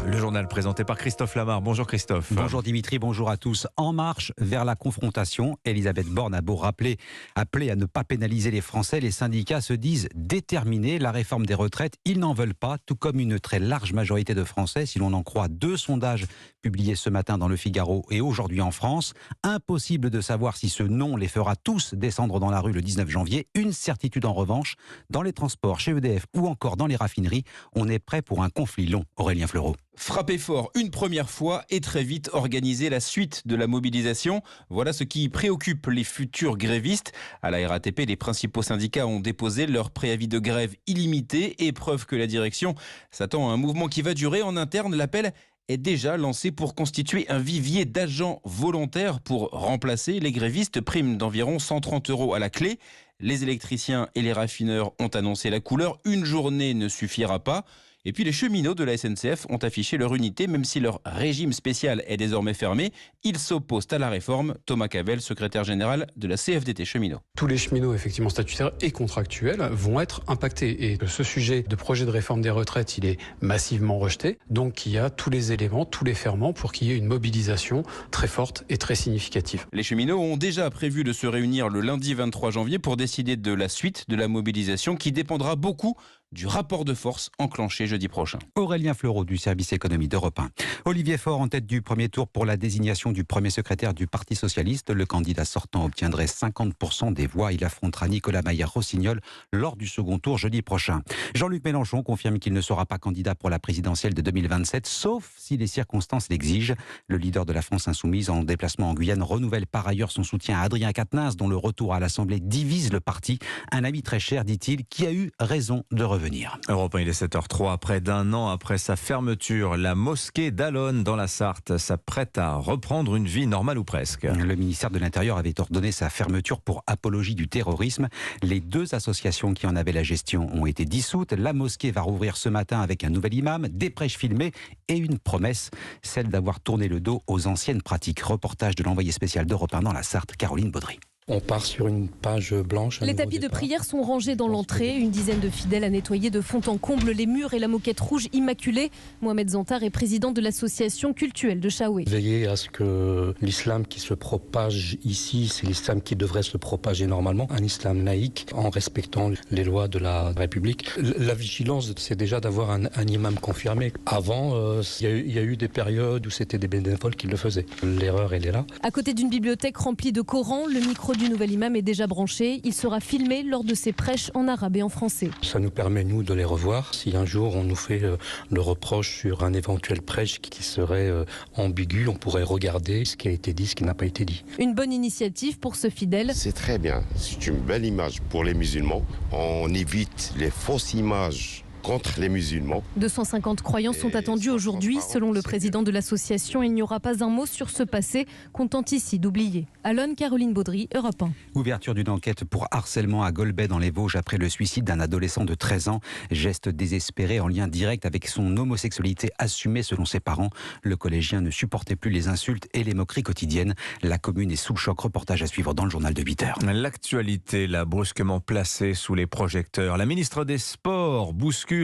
Le journal présenté par Christophe Lamar. Bonjour Christophe. Bonjour Dimitri, bonjour à tous. En marche vers la confrontation, Elisabeth Borne a beau appeler à ne pas pénaliser les Français, les syndicats se disent déterminés. La réforme des retraites, ils n'en veulent pas, tout comme une très large majorité de Français, si l'on en croit 2 sondages publiés ce matin dans Le Figaro et aujourd'hui en France. Impossible de savoir si ce non les fera tous descendre dans la rue le 19 janvier. Une certitude en revanche, dans les transports, chez EDF ou encore dans les raffineries, on est prêt pour un conflit long. Aurélien Fleureau. Frapper fort une première fois et très vite organiser la suite de la mobilisation. Voilà ce qui préoccupe les futurs grévistes. À la RATP, les principaux syndicats ont déposé leur préavis de grève illimité et preuve que la direction s'attend à un mouvement qui va durer. En interne, l'appel est déjà lancé pour constituer un vivier d'agents volontaires pour remplacer les grévistes. Prime d'environ 130 € à la clé. Les électriciens et les raffineurs ont annoncé la couleur. Une journée ne suffira pas. Et puis les cheminots de la SNCF ont affiché leur unité, même si leur régime spécial est désormais fermé. Ils s'opposent à la réforme. Thomas Cavel, secrétaire général de la CFDT Cheminots. Tous les cheminots effectivement statutaires et contractuels vont être impactés. Et ce sujet de projet de réforme des retraites, il est massivement rejeté. Donc il y a tous les éléments, tous les ferments pour qu'il y ait une mobilisation très forte et très significative. Les cheminots ont déjà prévu de se réunir le lundi 23 janvier pour décider de la suite de la mobilisation qui dépendra beaucoup du rapport de force enclenché jeudi prochain. Aurélien Fleureau du service économie d'Europe 1. Olivier Faure en tête du premier tour pour la désignation du premier secrétaire du Parti socialiste. Le candidat sortant obtiendrait 50% des voix. Il affrontera Nicolas Maillard-Rossignol lors du second tour jeudi prochain. Jean-Luc Mélenchon confirme qu'il ne sera pas candidat pour la présidentielle de 2027, sauf si les circonstances l'exigent. Le leader de la France insoumise en déplacement en Guyane renouvelle par ailleurs son soutien à Adrien Quatennens, dont le retour à l'Assemblée divise le parti. Un ami très cher, dit-il, qui a eu raison de revenir. Europe 1, il est 7h03. Près d'un an après sa fermeture, la mosquée d'Allonnes dans la Sarthe s'apprête à reprendre une vie normale ou presque. Le ministère de l'Intérieur avait ordonné sa fermeture pour apologie du terrorisme. Les 2 associations qui en avaient la gestion ont été dissoutes. La mosquée va rouvrir ce matin avec un nouvel imam, des prêches filmées et une promesse, celle d'avoir tourné le dos aux anciennes pratiques. Reportage de l'envoyé spécial d'Europe 1 dans la Sarthe, Caroline Baudry. On part sur une page blanche. Les tapis de prière sont rangés dans l'entrée. Une dizaine de fidèles a nettoyé de fond en comble les murs et la moquette rouge immaculée. Mohamed Zantar est président de l'association cultuelle de Chaoué. Veiller à ce que l'islam qui se propage ici, c'est l'islam qui devrait se propager normalement. Un islam laïque en respectant les lois de la République. La vigilance, c'est déjà d'avoir un imam confirmé. Avant, il y a eu des périodes où c'était des bénévoles qui le faisaient. L'erreur, elle est là. À côté d'une bibliothèque remplie de Corans, le micro du nouvel imam est déjà branché. Il sera filmé lors de ses prêches en arabe et en français. Ça nous permet, nous, de les revoir. Si un jour on nous fait le reproche sur un éventuel prêche qui serait ambigu, on pourrait regarder ce qui a été dit, ce qui n'a pas été dit. Une bonne initiative pour ce fidèle. C'est très bien. C'est une belle image pour les musulmans. On évite les fausses images contre les musulmans. 250 croyants sont attendus aujourd'hui. Selon le président de l'association, il n'y aura pas un mot sur ce passé qu'on tente ici d'oublier. Allonnes, Caroline Baudry, Europe 1. Ouverture d'une enquête pour harcèlement à Golbet dans les Vosges après le suicide d'un adolescent de 13 ans. Geste désespéré en lien direct avec son homosexualité assumée selon ses parents. Le collégien ne supportait plus les insultes et les moqueries quotidiennes. La commune est sous le choc. Reportage à suivre dans le journal de 8h. L'actualité l'a brusquement placée sous les projecteurs. La ministre des Sports bouscule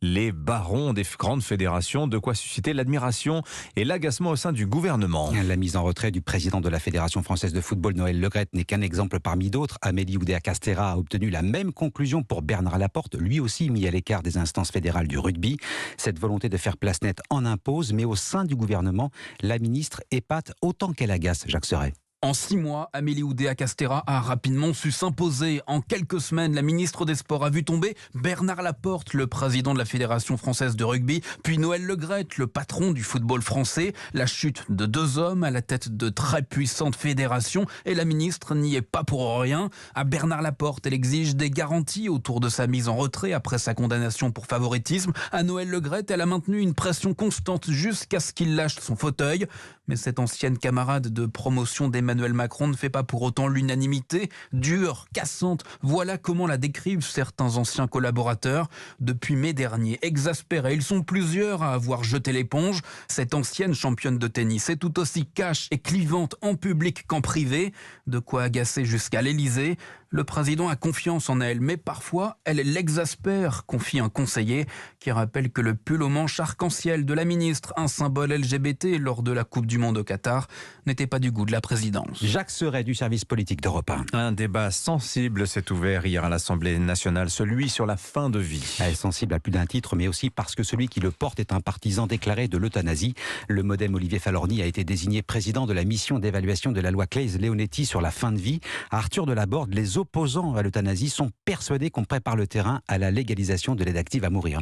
les barons des grandes fédérations, de quoi susciter l'admiration et l'agacement au sein du gouvernement. La mise en retrait du président de la Fédération française de football, Noël Le Graët, n'est qu'un exemple parmi d'autres. Amélie Oudéa-Castéra a obtenu la même conclusion pour Bernard Laporte, lui aussi mis à l'écart des instances fédérales du rugby. Cette volonté de faire place nette en impose, mais au sein du gouvernement, la ministre épate autant qu'elle agace. Jacques Serret. En 6 mois, Amélie Oudéa-Castéra a rapidement su s'imposer. En quelques semaines, la ministre des Sports a vu tomber Bernard Laporte, le président de la Fédération française de rugby, puis Noël Le Graët, le patron du football français. La chute de 2 hommes à la tête de très puissantes fédérations, et la ministre n'y est pas pour rien. À Bernard Laporte, elle exige des garanties autour de sa mise en retrait après sa condamnation pour favoritisme. À Noël Le Graët, elle a maintenu une pression constante jusqu'à ce qu'il lâche son fauteuil. Mais cette ancienne camarade de promotion d'Emmanuel Macron ne fait pas pour autant l'unanimité. Dure, cassante, voilà comment la décrivent certains anciens collaborateurs. Depuis mai dernier, exaspérés, ils sont plusieurs à avoir jeté l'éponge. Cette ancienne championne de tennis est tout aussi cash et clivante en public qu'en privé. De quoi agacer jusqu'à l'Elysée. Le président a confiance en elle, mais parfois, elle l'exaspère, confie un conseiller qui rappelle que le pull au manches arc-en-ciel de la ministre, un symbole LGBT lors de la Coupe du Monde au Qatar, n'était pas du goût de la présidence. Jacques Serret du service politique d'Europe 1. Un débat sensible s'est ouvert hier à l'Assemblée nationale, celui sur la fin de vie. Elle est sensible à plus d'un titre, mais aussi parce que celui qui le porte est un partisan déclaré de l'euthanasie. Le modem Olivier Falorni a été désigné président de la mission d'évaluation de la loi Claeys-Leonetti sur la fin de vie. À Arthur Delaborde, les opposants à l'euthanasie sont persuadés qu'on prépare le terrain à la légalisation de l'aide active à mourir.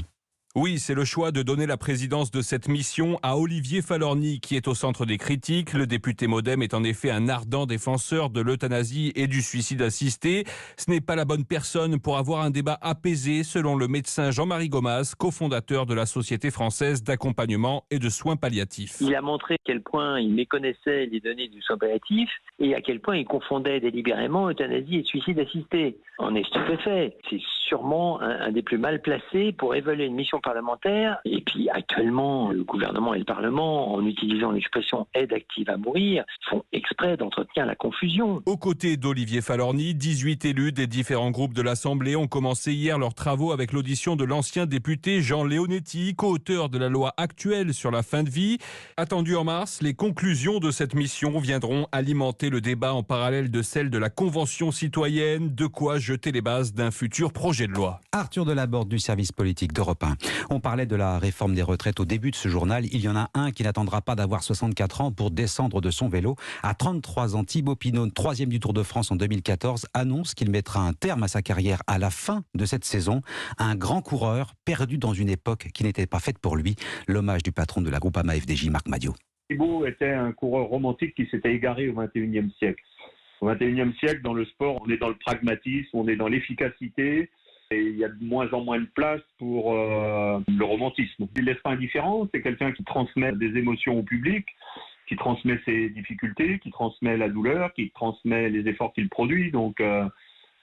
Oui, c'est le choix de donner la présidence de cette mission à Olivier Falorni, qui est au centre des critiques. Le député Modem est en effet un ardent défenseur de l'euthanasie et du suicide assisté. Ce n'est pas la bonne personne pour avoir un débat apaisé, selon le médecin Jean-Marie Gomas, cofondateur de la Société française d'accompagnement et de soins palliatifs. Il a montré à quel point il méconnaissait les données du soin palliatif et à quel point il confondait délibérément euthanasie et suicide assisté. On est stupéfait. C'est sûrement un des plus mal placés pour évaluer une mission parlementaire. Et puis actuellement, le gouvernement et le Parlement, en utilisant l'expression aide active à mourir, font exprès d'entretenir la confusion. Aux côtés d'Olivier Falorni, 18 élus des différents groupes de l'Assemblée ont commencé hier leurs travaux avec l'audition de l'ancien député Jean Leonetti, co-auteur de la loi actuelle sur la fin de vie. Attendu en mars, les conclusions de cette mission viendront alimenter le débat en parallèle de celle de la Convention citoyenne, de quoi jeter les bases d'un futur projet de loi. Arthur Delaborde du service politique d'Europe 1. On parlait de la réforme des retraites au début de ce journal. Il y en a un qui n'attendra pas d'avoir 64 ans pour descendre de son vélo. À 33 ans, Thibaut Pinot, 3e du Tour de France en 2014, annonce qu'il mettra un terme à sa carrière à la fin de cette saison. Un grand coureur perdu dans une époque qui n'était pas faite pour lui. L'hommage du patron de la Groupama FDJ, Marc Madiot. Thibaut était un coureur romantique qui s'était égaré au XXIe siècle. Au XXIe siècle, dans le sport, on est dans le pragmatisme, on est dans l'efficacité. Et il y a de moins en moins de place pour le romantisme. Il ne laisse pas indifférent, c'est quelqu'un qui transmet des émotions au public, qui transmet ses difficultés, qui transmet la douleur, qui transmet les efforts qu'il produit. Donc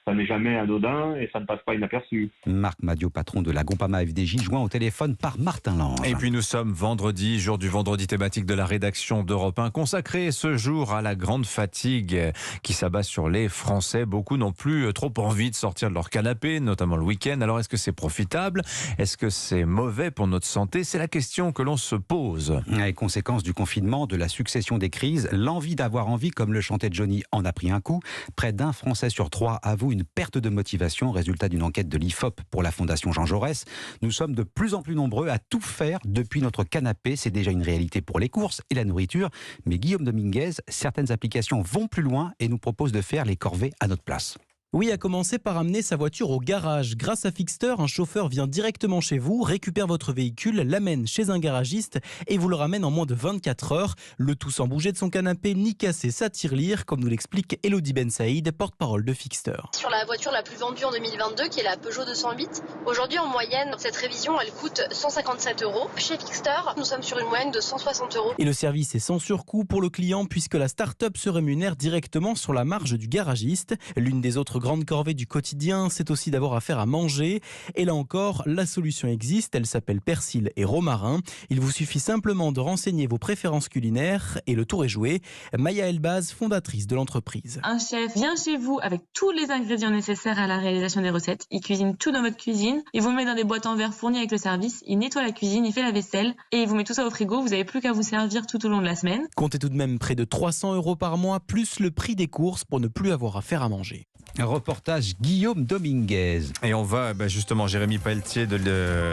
ça n'est jamais anodin et ça ne passe pas inaperçu. Marc Madiot, patron de la Groupama FDJ, joint au téléphone par Martin Lange. Et puis nous sommes vendredi, jour du vendredi thématique de la rédaction d'Europe 1, consacré ce jour à la grande fatigue qui s'abat sur les Français. Beaucoup n'ont plus trop envie de sortir de leur canapé, notamment le week-end. Alors est-ce que c'est profitable? Est-ce que c'est mauvais pour notre santé? C'est la question que l'on se pose. Les conséquences du confinement, de la succession des crises, l'envie d'avoir envie, comme le chantait Johnny, en a pris un coup. Près d'un Français sur 3 avoue une perte de motivation, résultat d'une enquête de l'IFOP pour la Fondation Jean Jaurès. Nous sommes de plus en plus nombreux à tout faire depuis notre canapé. C'est déjà une réalité pour les courses et la nourriture. Mais Guillaume Dominguez, certaines applications vont plus loin et nous proposent de faire les corvées à notre place. Oui, à commencer par amener sa voiture au garage. Grâce à Fixter, un chauffeur vient directement chez vous, récupère votre véhicule, l'amène chez un garagiste et vous le ramène en moins de 24 heures. Le tout sans bouger de son canapé ni casser sa tirelire, comme nous l'explique Elodie Ben Saïd, porte-parole de Fixter. Sur la voiture la plus vendue en 2022, qui est la Peugeot 208, aujourd'hui en moyenne, cette révision, elle coûte 157 €. Chez Fixter, nous sommes sur une moyenne de 160 €. Et le service est sans surcoût pour le client puisque la start-up se rémunère directement sur la marge du garagiste. L'une des autres grande corvée du quotidien, c'est aussi d'avoir affaire à manger. Et là encore, la solution existe, elle s'appelle persil et romarin. Il vous suffit simplement de renseigner vos préférences culinaires et le tour est joué. Maya Elbaz, fondatrice de l'entreprise. Un chef vient chez vous avec tous les ingrédients nécessaires à la réalisation des recettes. Il cuisine tout dans votre cuisine. Il vous met dans des boîtes en verre fournies avec le service. Il nettoie la cuisine, il fait la vaisselle et il vous met tout ça au frigo. Vous n'avez plus qu'à vous servir tout au long de la semaine. Comptez tout de même près de 300 € par mois, plus le prix des courses pour ne plus avoir affaire à manger. Reportage Guillaume Dominguez. Et on va justement, Jérémy Pelletier de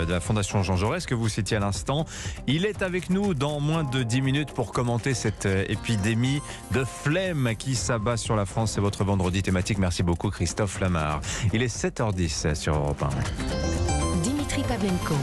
la Fondation Jean Jaurès, que vous citiez à l'instant. Il est avec nous dans moins de 10 minutes pour commenter cette épidémie de flemme qui s'abat sur la France. C'est votre vendredi thématique. Merci beaucoup Christophe Lamar. Il est 7h10 sur Europe 1. Dimitri Pavlenko.